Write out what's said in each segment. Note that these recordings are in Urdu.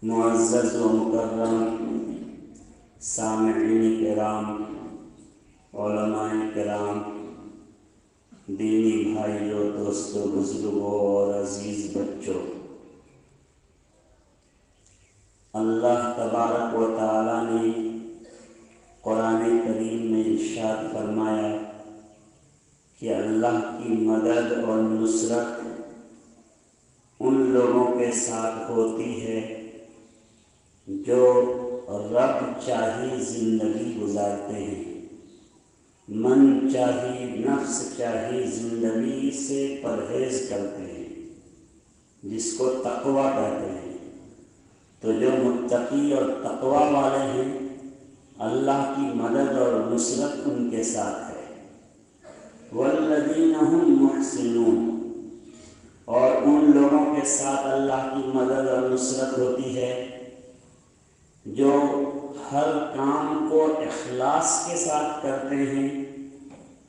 معزز و مکرم سامعین کرام، علماء کرام، دینی بھائیوں، دوستوں، بزرگوں اور عزیز بچوں، اللہ تبارک و تعالیٰ نے قرآن کریم میں ارشاد فرمایا کہ اللہ کی مدد اور نصرت ان لوگوں کے ساتھ ہوتی ہے جو رب چاہی زندگی گزارتے ہیں، من چاہی نفس چاہی زندگی سے پرہیز کرتے ہیں، جس کو تقویٰ کہتے ہیں۔ تو جو متقی اور تقویٰ والے ہیں، اللہ کی مدد اور نصرت ان کے ساتھ ہے۔ والذین هم محسنون، اور ان لوگوں کے ساتھ اللہ کی مدد اور نصرت ہوتی ہے جو ہر کام کو اخلاص کے ساتھ کرتے ہیں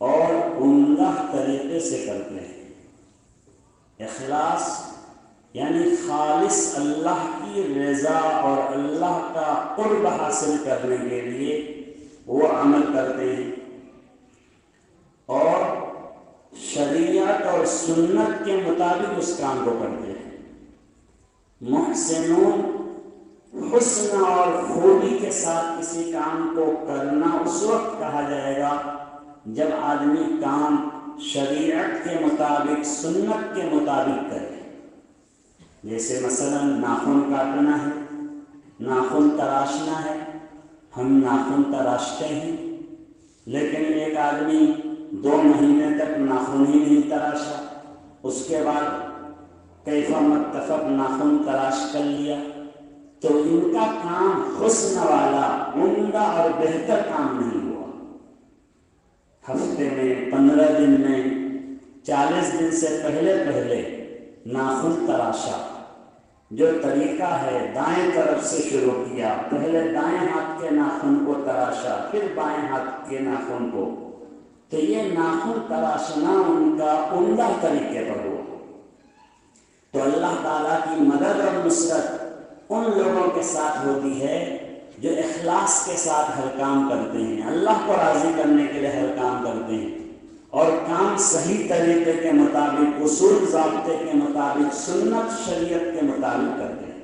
اور عمدہ طریقے سے کرتے ہیں۔ اخلاص یعنی خالص اللہ کی رضا اور اللہ کا قرب حاصل کرنے کے لیے وہ عمل کرتے ہیں اور شریعت اور سنت کے مطابق اس کام کو کرتے ہیں۔ محسنون، حسن اور خوبی کے ساتھ کسی کام کو کرنا اس وقت کہا جائے گا جب آدمی کام شریعت کے مطابق، سنت کے مطابق کرے۔ جیسے مثلا ناخن کاٹنا ہے، ناخن تراشنا ہے، ہم ناخن تراشتے ہیں، لیکن ایک آدمی 2 مہینے تک ناخن ہی نہیں تراشا، اس کے بعد کیف متفق ناخن تراش کر لیا، تو ان کا کام حسن والا، عمدہ اور بہتر کام نہیں ہوا۔ ہفتے میں، 15 دن میں، 40 دن سے پہلے ناخن تراشا، جو طریقہ ہے دائیں طرف سے شروع کیا، پہلے دائیں ہاتھ کے ناخن کو تراشا، پھر بائیں ہاتھ کے ناخن کو، تو یہ ناخن تراشنا ان کا عمدہ طریقے پر ہوا۔ تو اللہ تعالیٰ کی مدد اور نصرت ان لوگوں کے ساتھ ہوتی ہے جو اخلاص کے ساتھ ہر کام کرتے ہیں، اللہ کو راضی کرنے کے لیے ہر کام کرتے ہیں اور کام صحیح طریقے کے مطابق، اصول ضابطے کے مطابق، سنت شریعت کے مطابق کرتے ہیں۔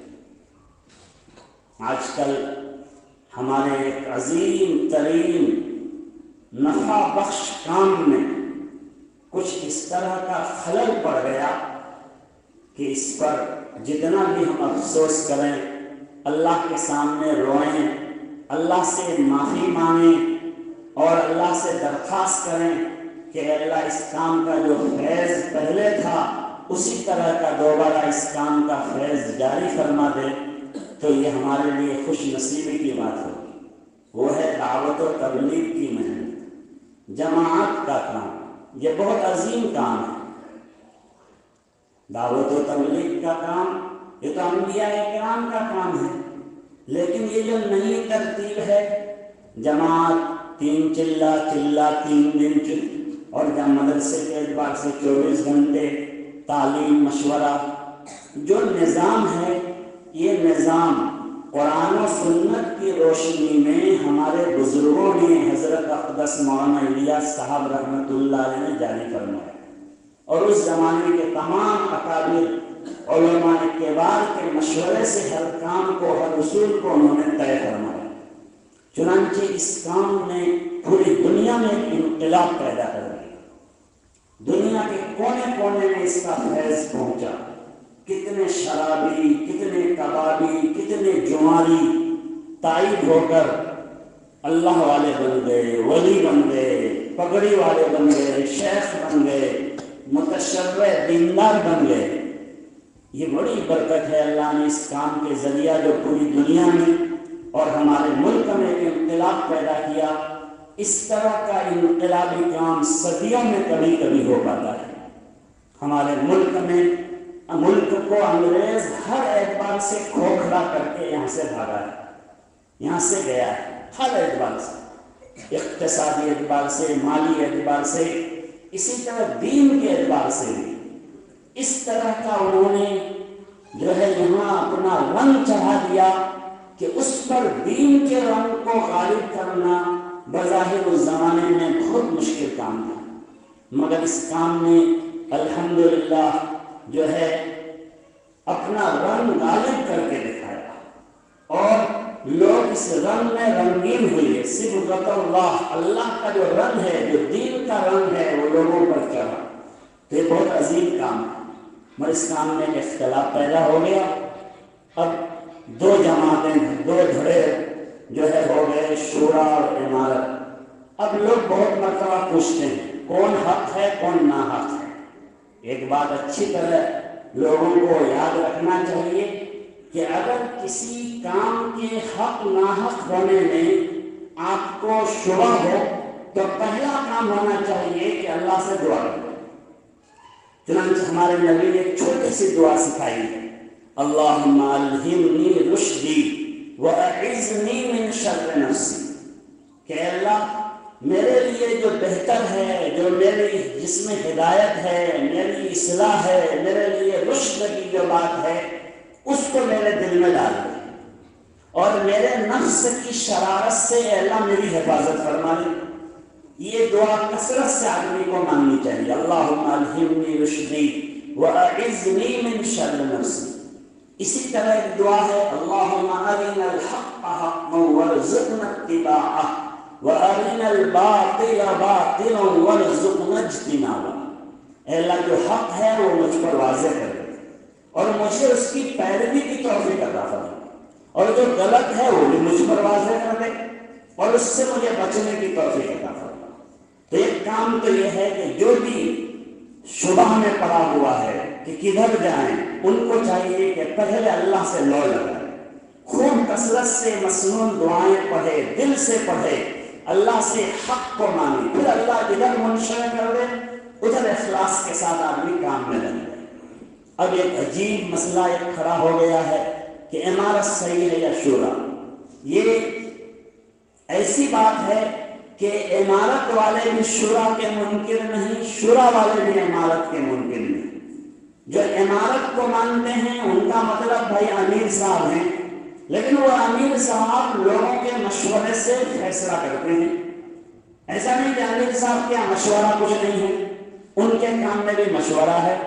آج کل ہمارے ایک عظیم ترین نفع بخش کام میں کچھ اس طرح کا خلل پڑ گیا کہ اس پر جتنا بھی ہم افسوس کریں، اللہ کے سامنے روئیں، اللہ سے معافی مانگیں اور اللہ سے درخواست کریں کہ اے اللہ اس کام کا جو فیض پہلے تھا اسی طرح کا دوبارہ اس کام کا فیض جاری فرما دے، تو یہ ہمارے لیے خوش نصیبی کی بات ہوگی۔ وہ ہے دعوت و تبلیغ کی محنت، جماعت کا کام، یہ بہت عظیم کام ہے۔ دعوت و تبلیغ کا کام یہ تو انبیاء کرام کا کام ہے، لیکن یہ جو نئی ترتیب ہے، جماعت 3 چلہ 3 دن، اور جب مدرسے کے اعتبار سے 24 گھنٹے تعلیم مشورہ، جو نظام ہے، یہ نظام قرآن و سنت کی روشنی میں ہمارے بزرگوں نے، حضرت اقدس مولانا الیاس صاحب رحمۃ اللہ علیہ نے جاری فرمایا، اور اس زمانے کے تمام اکابر علماء کبار کے مشورے سے ہر کام کو، ہر اصول کو انہوں نے طے فرمایا۔ چنانچہ اس کام نے پوری دنیا میں ایک انقلاب پیدا کر دیا، دنیا کے کونے کونے میں اس کا فیض پہنچا۔ کتنے شرابی، کتنے کبابی، کتنے جواری تائب ہو کر اللہ والے بن گئے، ولی بن گئے، پگڑی والے بن گئے، شیخ بن گئے، متشرع دیندار بن گئے۔ یہ بڑی برکت ہے اللہ نے اس کام کے ذریعہ جو پوری دنیا میں اور ہمارے ملک میں ایک انقلاب پیدا کیا۔ اس طرح کا انقلابی کام صدیوں میں کبھی کبھی ہو پاتا ہے۔ ہمارے ملک میں، ملک کو انگریز ہر اعتبار سے کھوکھلا کر کے یہاں سے بھاگا ہے، یہاں سے گیا ہے، ہر اعتبار سے، اقتصادی اعتبار سے، مالی اعتبار سے، اسی طرح دین کے اعتبار سے بھی۔ اس طرح کا انہوں نے جو ہے یہاں اپنا رنگ چڑھا دیا کہ اس پر دین کے رنگ کو غالب کرنا بظاہر اس زمانے میں بہت مشکل کام تھا، مگر اس کام میں الحمدللہ جو ہے اپنا رنگ غالب کر کے دکھایا، اور لوگ اس رنگ میں رنگین ہوئے۔ صبغۃ اللہ، اللہ کا جو رنگ ہے، جو دین کا رنگ ہے، وہ لوگوں پر چڑھا۔ تو یہ بہت عظیم کام ہے، مگر اس کام میں ایک اختلاف پیدا ہو گیا۔ اب دو جماعتیں، دو دھڑے جو ہے ہو گئے، شورا اور امارت۔ اب لوگ بہت مرتبہ پوچھتے ہیں کون حق ہے کون ناحق ہے۔ ایک بات اچھی طرح لوگوں کو یاد رکھنا چاہیے کہ اگر کسی کام کے حق ناحق ہونے میں آپ کو شبہ ہو تو پہلا کام ہونا چاہیے کہ اللہ سے دعا کریں۔ چنانچہ ہمارے نبی نے ایک چھوٹی سی دعا سکھائی ہے، اللہم الہمنی رشدی واعذنی من شر نفسی، کہ اللہ میرے لیے جو بہتر ہے، جو میری جس میں ہدایت ہے، میری اصلاح ہے، میرے لیے رشد کی جو بات ہے اس کو میرے دل میں ڈال دے، اور میرے نفس کی شرارت سے اے اللہ میری حفاظت فرما دے۔ یہ دعا کثرت سے آدمی کو مانگنی چاہیے، اللہم الہمنی رشدی واعذنی من شر نفسی۔ اسی طرح ایک دعا ہے، اللہم ارنا الحق حقا وارزقنا اتباعہ وارنا الباطل باطلا وارزقنا اجتنابہ۔ اے اللہ جو حق ہے وہ مجھ پر واضح کر دے اور مجھے اس کی پیروی کی توفیق عطا فرما، اور جو غلط ہے وہ بھی مجھ پر واضح کر دے اور اس سے مجھے بچنے کی توفیق عطا فرما۔ تو ایک کام تو یہ ہے کہ جو بھی شبہ میں پڑا ہوا ہے کہ کدھر جائیں، ان کو چاہیے کہ پہلے اللہ سے لو لگائیں، خوب کثرت سے مسنون دعائیں پڑھے، دل سے پڑھے، اللہ سے حق کو مانے، پھر اللہ ادھر منشور کر دے، ادھر اخلاص کے ساتھ آدمی کام میں لگ جائے۔ اب ایک عجیب مسئلہ ایک کھڑا ہو گیا ہے کہ امارت صحیح ہے یا شورا۔ یہ ایسی بات ہے کہ امارت والے بھی شورا کے منکر نہیں، شورا والے بھی امارت کے منکر نہیں۔ جو امارت کو مانتے ہیں ان کا مطلب بھائی امیر صاحب ہیں، لیکن وہ امیر صاحب لوگوں کے مشورے سے فیصلہ کرتے ہیں۔ ایسا نہیں کہ امیر صاحب کیا مشورہ کچھ نہیں ہے، ان کے کام میں بھی مشورہ ہے،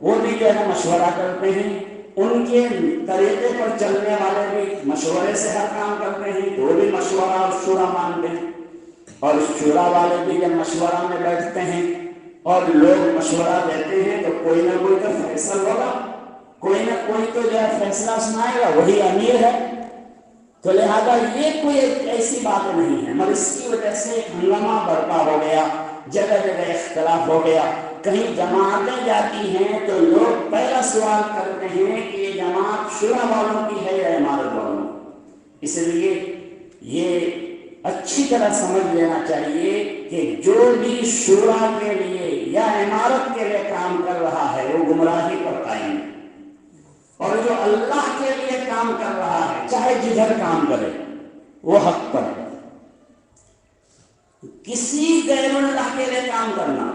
وہ بھی جو ہے مشورہ کرتے ہیں، ان کے طریقے پر چلنے والے بھی مشورے سے ہر کام کرتے ہیں، تو وہ بھی مشورہ اور شورا مانتے ہیں۔ اور شورا والے بھی جب مشورہ میں بیٹھتے ہیں اور لوگ مشورہ دیتے ہیں تو کوئی نہ کوئی تو فیصل ہوگا، کوئی نہ کوئی تو جو ہے فیصلہ سنائے گا، وہی امیر ہے۔ تو لہذا یہ کوئی ایسی بات نہیں ہے، مگر اس کی وجہ سے ہنگامہ برپا ہو گیا، جگہ جگہ اختلاف ہو گیا۔ کہیں جماعتیں جاتی ہیں تو لوگ پہلا سوال کرتے ہیں کہ یہ جماعت شورا والوں کی ہے یا امارت والوں کی۔ اس لیے یہ اچھی طرح سمجھ لینا چاہیے کہ جو بھی شورا کے لیے یا امارت کے لیے کام کر رہا ہے وہ گمراہی پر قائم ہے، اور جو اللہ کے لیے کام کر رہا ہے چاہے جدھر کام کرے وہ حق پر ہے۔ کسی غیر اللہ کے لیے کام کرنا،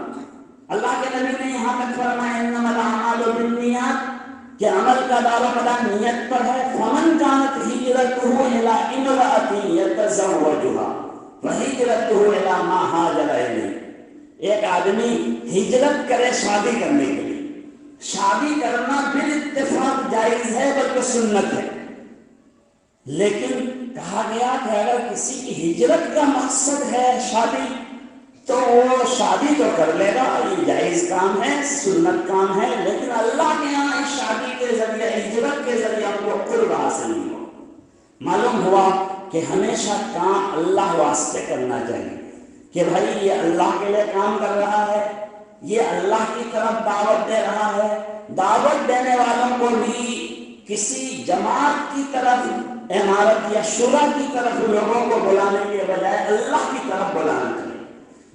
اللہ کے نبی نے یہاں تک فرمایا انما الاعمال بالنیات، کہ عمل کا دار و مدار نیت پر ہے۔ فمن كانت هجرته الى امرأة يتزوجها فهجرته الى ما هاجر اليه۔ ایک آدمی ہجرت کرے شادی کرنے کے لیے، شادی کرنا بالاتفاق جائز ہے بلکہ سنت ہے، لیکن کہا گیا کہ اگر کسی کی ہجرت کا مقصد ہے شادی تو وہ شادی تو کر لے گا، یہ جائز کام ہے، سنت کام ہے، لیکن اللہ کے یہاں اس شادی کے ذریعے، ہجرت کے ذریعے ہم کو قرب حاصل نہیں ہو۔ معلوم ہوا کہ ہمیشہ کام اللہ واسطے کرنا چاہیے، کہ بھائی یہ اللہ کے لیے کام کر رہا ہے، یہ اللہ کی طرف دعوت دے رہا ہے۔ دعوت دینے والوں کو بھی کسی جماعت کی طرف، امارت یا شورا کی طرف لوگوں کو بلانے کے بجائے اللہ کی طرف بلانا چاہیے۔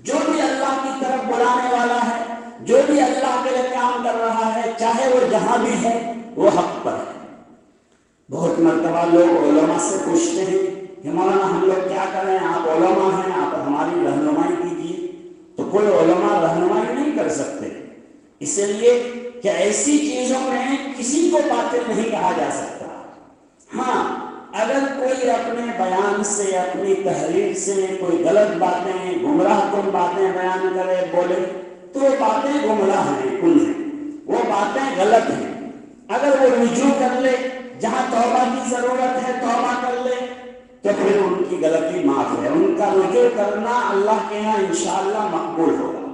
جو بھی اللہ کی طرف بلانے والا ہے، جو بھی اللہ کے لیے کام کر رہا ہے، چاہے وہ جہاں بھی ہے وہ حق پر ہے۔ بہت مرتبہ لوگ علماء سے پوچھتے ہیں کہ مولانا ہم لوگ کیا کریں، آپ علماء ہیں، آپ ہماری رہنمائی کیجیے۔ تو کوئی علماء رہنمائی نہیں کر سکتے، اس لیے کہ ایسی چیزوں میں کسی کو باطل نہیں کہا جا سکتا۔ ہاں، اگر کوئی اپنے بیان سے، اپنی تحریر سے کوئی غلط باتیں، گمراہ کن باتیں بیان کرے، بولے، تو وہ باتیں گمراہ ہیں، کن ہیں، وہ باتیں غلط ہیں۔ اگر وہ رجوع کر لے، جہاں توبہ کی ضرورت ہے توبہ کر لے، تو پھر ان کی غلطی معاف ہے۔ ان کا رجوع کرنا اللہ کے یہاں انشاءاللہ مقبول ہوگا۔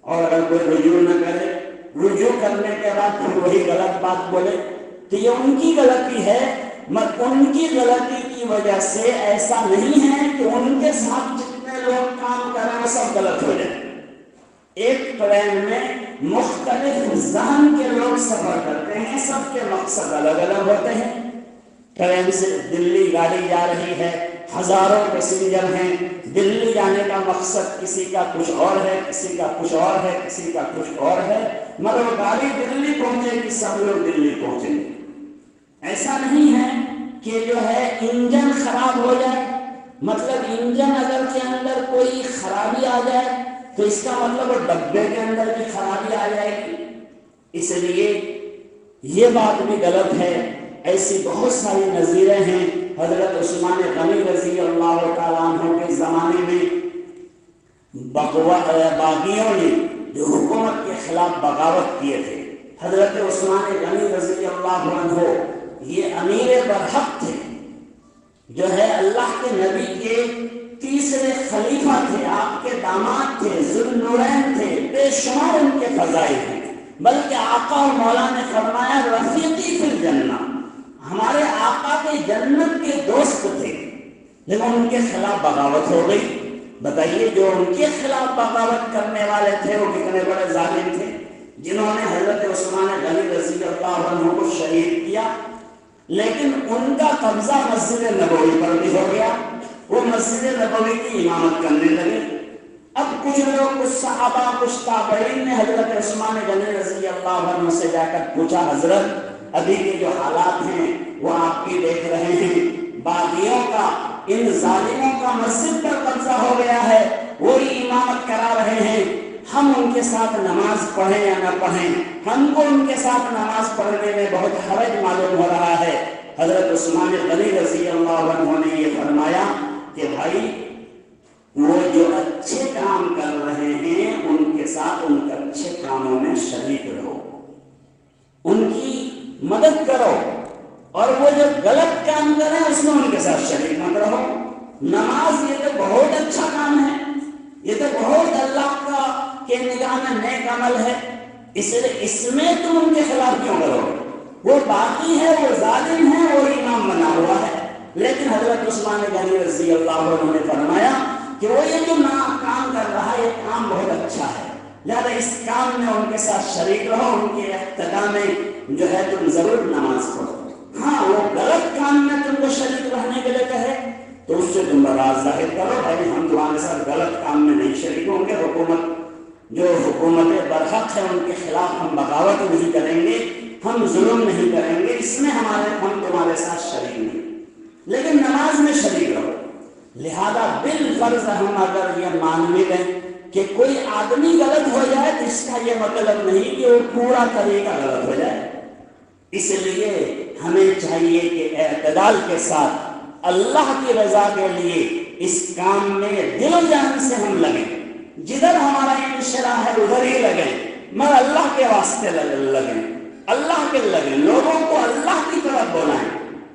اور اگر کوئی رجوع نہ کرے، رجوع کرنے کے بعد پھر وہی غلط بات بولے، تو یہ ان کی غلطی ہے۔ ان کی غلطی کی وجہ سے ایسا نہیں ہے کہ ان کے ساتھ جتنے لوگ کام کر رہے ہیں سب غلط ہو جائیں۔ ایک ٹرین میں مختلف ذہن کے لوگ سفر کرتے ہیں، سب کے مقصد الگ الگ ہوتے ہیں۔ ٹرین سے دلی گاڑی جا رہی ہے، ہزاروں پیسنجر ہیں، دلی جانے کا مقصد کسی کا کچھ اور ہے، کسی کا کچھ اور ہے، کسی کا کچھ اور ہے، مگر گاڑی دلی پہنچے گی، سب لوگ دلی پہنچیں گے۔ ایسا نہیں ہے کہ جو ہے انجن خراب ہو جائے، مطلب انجن اگر کے اندر کوئی خرابی آ جائے تو اس کا مطلب وہ ڈبے کے اندر بھی خرابی آ جائے گی۔ اس لیے یہ بات بھی غلط ہے۔ ایسی بہت ساری نظیریں ہیں۔ حضرت عثمان غنی رضی اللہ تعالیٰ عنہ کے زمانے میں باغیوں نے جو حکومت کے خلاف بغاوت کیے تھے، حضرت عثمان غنی رضی اللہ عنہ یہ امیر برحق تھے، جو ہے اللہ کے نبی کے تیسرے خلیفہ تھے، آپ کے داماد تھے، ذوالنورین تھے، بے شمار ان کے فضائل ہیں۔ بلکہ آقا اور مولا نے فرمایا رفیقی فی الجنہ، ہمارے آقا کے جنت کے دوست تھے، لیکن ان کے خلاف بغاوت ہو گئی۔ بتائیے جو ان کے خلاف بغاوت کرنے والے تھے وہ کتنے بڑے ظالم تھے، جنہوں نے حضرت عثمان غنی رضی اللہ عنہ کو شہید کیا۔ لیکن ان کا قبضہ مسجد نبوی پر بھی ہو گیا، وہ مسجد نبوی کی امامت کرنے لگے۔ اب کچھ لوگ، کچھ صحابہ، کچھ تابعین نے حضرت عثمان غنی رضی اللہ عنہ سے جا کر پوچھا، حضرت ابھی کے جو حالات ہیں وہ آپ بھی دیکھ رہے ہیں، باغیوں کا، ان ظالموں کا مسجد پر قبضہ ہو گیا ہے، وہی امامت کرا رہے ہیں، ہم ان کے ساتھ نماز پڑھیں یا نہ پڑھیں، ہم کو ان کے ساتھ نماز پڑھنے میں بہت حرج معلوم ہو رہا ہے۔ حضرت عثمان غنی رضی اللہ عنہ نے یہ فرمایا کہ بھائی وہ جو اچھے کام کر رہے ہیں ان کے ساتھ ان کے اچھے کاموں میں شریک رہو، ان کی مدد کرو، اور وہ جو غلط کام کریں اس میں ان کے ساتھ شریک مت رہو۔ نماز یہ تو بہت اچھا کام ہے، یہ تو بہت اللہ کا کے نگاہ میں نیک عمل ہے، اس لیے اس میں تم ان کے خلاف کیوں کرو؟ وہ باقی ہے، وہ ظالم ہے، وہ امام بنا ہوا ہے۔ لیکن حضرت عثمان غنی رضی اللہ عنہ نے فرمایا کہ وہ یہ جو کام کر رہا ہے یہ کام بہت اچھا ہے، لہذا اس کام میں ان کے ساتھ شریک رہو، ان کے اقتداء میں جو ہے تم ضرور نماز پڑھو۔ ہاں، وہ غلط کام میں تم کو شریک رہنے کے لیے کہے تو اس سے تم براز ظاہر کرو، بھائی ہم تمہارے ساتھ غلط کام میں نہیں شریک ہوں گے، حکومت برحق ہے ان کے خلاف ہم بغاوت نہیں کریں گے، ہم ظلم نہیں کریں گے، اس میں ہم تمہارے ساتھ شریک نہیں، لیکن نماز میں شریک رہو۔ لہذا بالفرض ہم اگر یہ مان بھی لیں کہ کوئی آدمی غلط ہو جائے تو اس کا یہ مطلب نہیں کہ وہ پورا طریقہ غلط ہو جائے۔ اس لیے ہمیں چاہیے کہ اعتدال کے ساتھ اللہ کی رضا کے لیے اس کام میں دل و جان سے ہم لگیں، جدھر ہمارا انشراح ہے ادھر ہی لگیں، مگر اللہ کے واسطے لگیں، اللہ کے لگیں، لوگوں کو اللہ کی طرف بلائیں۔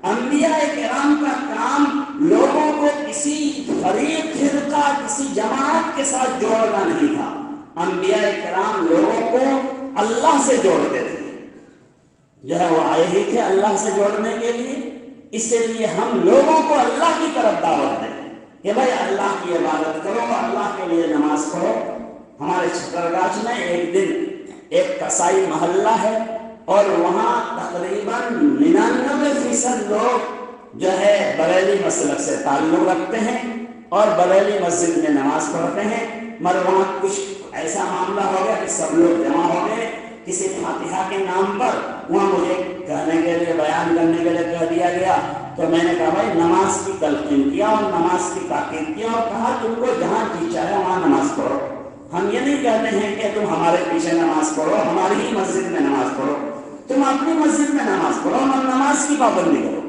انبیاء کرام کا کام لوگوں کو کسی فریق، فرقہ، کسی جماعت کے ساتھ جوڑنا نہیں تھا، انبیاء کرام لوگوں کو اللہ سے جوڑتے تھے، جو ہے وہ آئے ہی تھے اللہ سے جوڑنے کے لیے۔ اس لیے ہم لوگوں کو اللہ کی طرف دعوت دیں کہ بھائی اللہ کی عبادت کرو، اللہ کے لیے نماز پڑھو۔ ہمارے چھترگاچھ میں ایک دن ایک کسائی محلہ ہے اور وہاں تقریباً 99% لوگ جو ہے بریلی مسلک سے تعلق رکھتے ہیں اور بریلی مسجد میں نماز پڑھتے ہیں، مگر وہاں کچھ ایسا معاملہ ہو گیا کہ سب لوگ جمع ہو گئے کسی فاتحہ کے نام پر، وہاں مجھے کہنے کے لیے، بیان کرنے کے لیے کہہ دیا گیا، تو میں نے کہا بھائی نماز کی تلقین کیا اور نماز کی تاکید کیا اور کہا تم کو جہاں جی چاہے وہاں نماز پڑھو، ہم یہ نہیں کہتے ہیں کہ تم ہمارے پیچھے نماز پڑھو، ہماری ہی مسجد میں نماز پڑھو، تم اپنی مسجد میں نماز پڑھو، ہم نماز کی پابندی کرو۔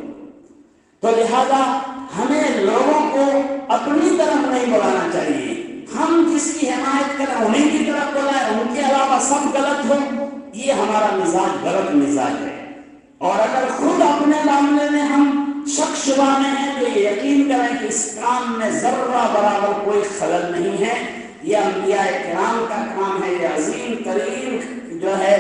تو لہذا ہمیں لوگوں کو اپنی طرف نہیں بلانا چاہیے، ہم جس کی حمایت کریں انہیں کی طرف بلائیں، ان کے علاوہ سب غلط ہو، یہ ہمارا مزاج غلط مزاج ہے۔ اور اگر خود اپنے معاملے میں ہم شک شبہ میں ہیں تو یہ یقین کریں کہ اس کام میں ذرہ برابر کوئی خلل نہیں ہے، یہ انبیاء کرام کا کام ہے، یہ عظیم ترین جو ہے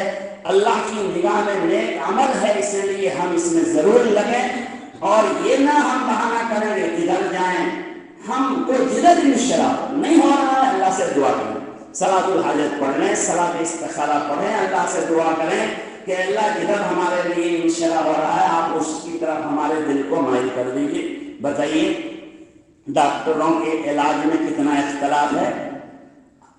اللہ کی نگاہ میں نیک عمل ہے، اس لیے ہم اس میں ضرور لگیں۔ اور یہ نہ ہم بہانہ کریں گے ادھر جائیں، ہم کو جدھر انشراح نہیں ہو رہا ہے اللہ سے دعا کریں، صلاۃ الحاجت پڑھ لیں، صلاۃ استخارہ پڑھیں، اللہ سے دعا کریں کہ اللہ جدھر ہمارے لیے انشراح ہو رہا ہے آپ اس کی طرف ہمارے دل کو مائل کر دیجیے۔ بتائیے ڈاکٹروں کے علاج میں کتنا اختلاف ہے۔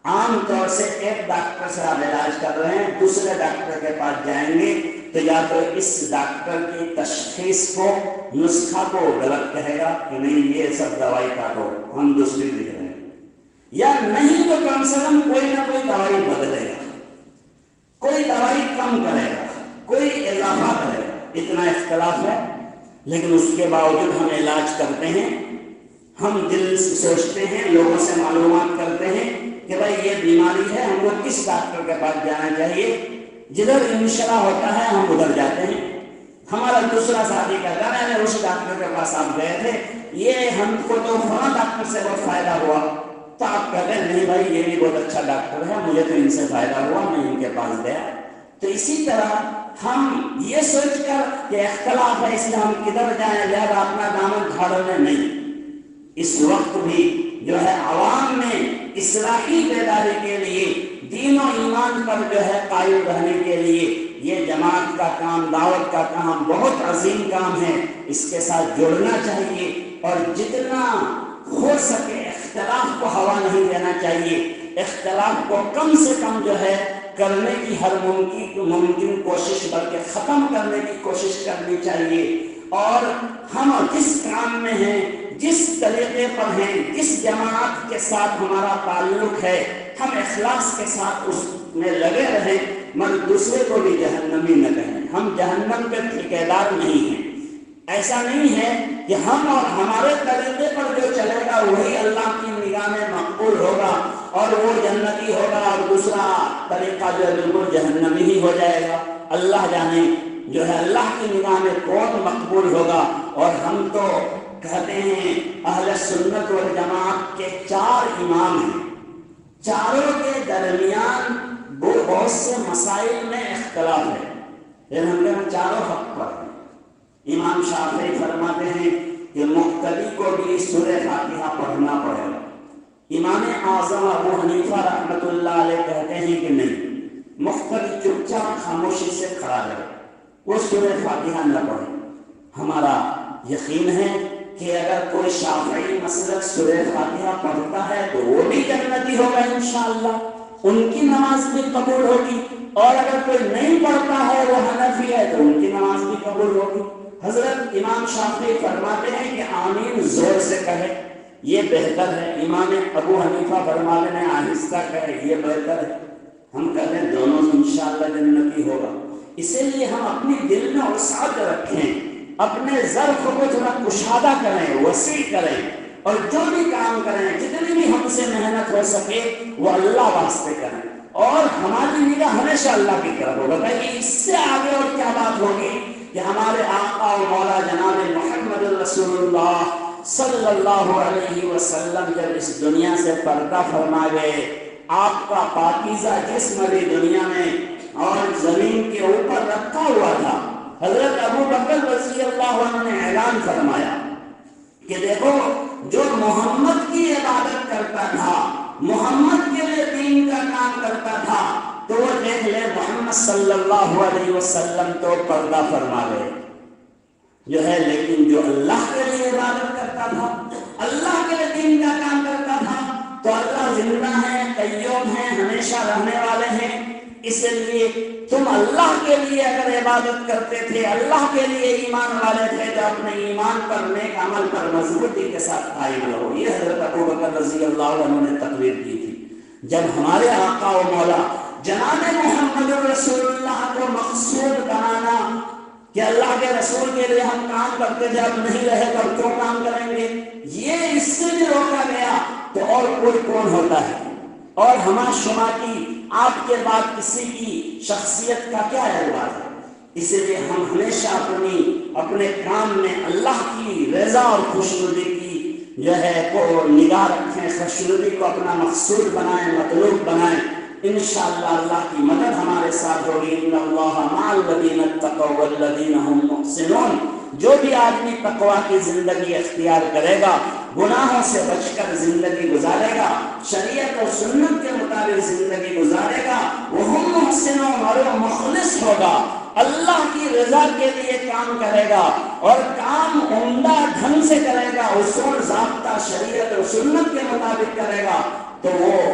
عام طور سے ایک ڈاکٹر سے آپ علاج کر رہے ہیں، دوسرے ڈاکٹر کے پاس جائیں گے تو یا تو اس ڈاکٹر کی تشخیص کو، نسخہ کو غلط کہے گا کہ نہیں یہ سب دوائی کاٹو ہم دوسری لکھ رہے ہیں، یا نہیں تو کم سے کم کوئی نہ کوئی دوائی بدلے گا، کوئی دوائی کم کرے گا، کوئی اضافہ کرے گا، اتنا اختلاف ہے۔ لیکن اس کے باوجود ہم علاج کرتے ہیں، ہم دل سے سوچتے ہیں، لوگوں سے معلومات کرتے ہیں کہ بھائی یہ بیماری ہے، ہم کو کس ڈاکٹر کے پاس جانا چاہیے، جدھر انشراح ہوتا ہے ہم ادھر جاتے ہیں۔ ہمارا دوسرا ساتھی کہتا ہے اس ڈاکٹر کے پاس آپ گئے تھے، یہ ہم کو تو فلاں ڈاکٹر سے بہت فائدہ ہوا، تو آپ کہتے ہیں نہیں بھائی یہ بھی بہت اچھا ڈاکٹر ہے، مجھے تو ان سے فائدہ ہوا، میں ان کے پاس گیا۔ تو اسی طرح ہم یہ سوچ کر کہ اختلاف ہے اس لیے ہم کدھر جائیں، لہذا اپنا دامن جھاڑنے نہیں۔ اس وقت بھی جو ہے عوام میں اصلاحی بیداری کے لیے، دین و ایمان پر جو ہے قائم رہنے کے لیے یہ جماعت کا کام، دعوت کا کام بہت عظیم کام ہے، اس کے ساتھ جڑنا چاہیے اور جتنا ہو سکے اختلاف کو ہوا نہیں دینا چاہیے، اختلاف کو کم سے کم جو ہے کرنے کی ہر ممکن کوشش، بلکہ ختم کرنے کی کوشش کرنی چاہیے۔ اور ہم جس کام میں ہیں، جس طریقے پر ہیں، جس جماعت کے ساتھ ہمارا تعلق ہے، ہم اخلاص کے ساتھ اس میں لگے رہیں، مگر دوسرے کو بھی جہنمی نہ کہیں۔ ہم جہنم کے ٹھیکیدار نہیں ہیں، ایسا نہیں ہے کہ ہم اور ہمارے طریقے پر جو چلے گا وہی اللہ کی نگاہ میں مقبول ہوگا اور وہ جنتی ہوگا، اور دوسرا طریقہ جو ہے بالکل جہنمی ہی ہو جائے گا۔ اللہ جانے جو ہے اللہ کی نگاہ میں کون مقبول ہوگا۔ اور ہم تو کہتے ہیں اہل سنت والجماعت کے 4 امام ہیں، چاروں کے درمیان بہت سے مسائل میں اختلاف ہے، لیکن ہم کہتے ہیں چاروں حق پر ہیں۔ امام شافعی فرماتے ہیں کہ مقتدی کو بھی سورہ فاتحہ پڑھنا پڑے گا۔ امام اعظم ابو حنیفہ رحمۃ اللہ علیہ کہتے ہیں کہ نہیں، مقتدی چپ چاپ خاموشی سے کھڑا رہے، وہ سورہ فاتحہ نہ پڑھے۔ ہمارا یقین ہے کہ اگر کوئی شافعی مسلک سورہ فاتحہ پڑھتا ہے تو وہ بھی جنتی ہوگا انشاءاللہ، ان کی نماز بھی قبول ہوگی، اور اگر کوئی نہیں پڑھتا ہے وہ حنفی ہے تو ان کی نماز بھی قبول ہوگی۔ حضرت امام شافعی فرماتے ہیں کہ آمین زور سے کہے، یہ بہتر ہے۔ امام ابو حنیفہ فرماتے ہیں آہستہ کہے، یہ بہتر ہے۔ ہم کہتے ہیں دونوں انشاءاللہ جنتی ہوگا۔ اسی لیے ہم اپنی دل میں وسعت رکھیں، اپنے ظرف کو تھوڑا کشادہ کریں، وسیع کریں، اور جو بھی کام کریں، جتنی بھی ہم سے محنت ہو سکے وہ اللہ واسطے کریں، اور ہماری نگاہ ہمیشہ اللہ کی طرف ہو۔ بتائیے اس سے آگے اور کیا بات ہوگی کہ ہمارے آقا و مولا جناب محمد رسول اللہ صلی اللہ علیہ وسلم جب اس دنیا سے پردہ فرما گئے، آپ کا پاکیزہ جسم بھی دنیا میں اور زمین کے اوپر رکھا ہوا تھا۔ حضرت ابو بکر رضی اللہ عنہ نے اعلان فرمایا کہ دیکھو جو محمد کی عبادت کرتا تھا، محمد کے لیے دین کا کام کرتا تھا، تو وہ دیکھ لے محمد صلی اللہ علیہ وسلم تو پردہ فرما گئے جو ہے، لیکن جو اللہ کے لیے عبادت کرتا تھا، اللہ کے لیے دین کا کام کرتا تھا، تو اللہ زندہ ہے، قیوم ہے، ہمیشہ رہنے والے ہیں۔ اس لیے تم اللہ کے لیے اگر عبادت کرتے تھے، اللہ کے لیے ایمان والے تھے، تو اپنے ایمان پر، نیک عمل پر مضبوطی کے ساتھ قائم رہو۔ یہ حضرت ابو بکر رضی اللہ عنہ نے تقریر کی تھی۔ جب ہمارے آقا و مولا جناب محمد رسول اللہ کو مقصود بنانا کہ اللہ کے رسول کے لیے ہم کام کرتے تھے، اب نہیں رہے تو کیوں کام کریں گے، یہ اس سے بھی روکا گیا تو اور کوئی کون ہوتا ہے؟ اور ہما شما کی آپ کے بعد کسی کی شخصیت کا کیا اعتبار ہے؟ اسی لیے ہم ہمیشہ اپنے کام میں اللہ کی رضا اور خوشنودی کی جو ہے کو نگاہ رکھیں، خوشنودی کو اپنا مقصود بنائیں، مطلوب بنائیں۔ انشاءاللہ اللہ کی مدد ہمارے ساتھ ہوگی۔ ان اللہ مع الذین اتقوا والذین هم محسنون۔ جو بھی آدمی تقویٰ کی زندگی اختیار کرے گا، گناہوں سے بچ کر زندگی گزارے گا، شریعت اور سنت کے مطابق زندگی گزارے گا، وہ محسنون اور مخلص ہوگا، اللہ کی رضا کے لیے کام کرے گا اور کام عمدہ ڈھنگ سے کرے گا، اصول ضابطہ شریعت اور سنت کے مطابق کرے گا، تو وہ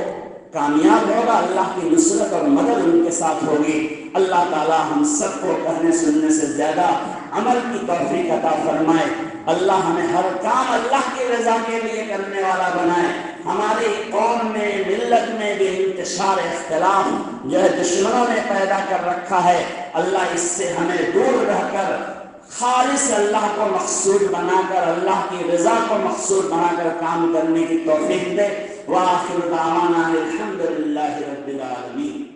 کامیاب ہوگا، اللہ کی نصرت اور مدد ان کے ساتھ ہوگی۔ اللہ تعالی ہم سب کو کہنے سننے سے زیادہ عمل کی توفیق عطا فرمائے۔ اللہ ہمیں ہر کام اللہ کی رضا کے لیے کرنے والا بنائے۔ ہماری قوم میں، ملت میں بھی انتشار اختلاف جو ہے دشمنوں نے پیدا کر رکھا ہے، اللہ اس سے ہمیں دور رہ کر خالص اللہ کو مقصود بنا کر، اللہ کی رضا کو مقصود بنا کر کام کرنے کی توفیق دے۔ وآخر دعوانا الحمد للہ رب العالمین۔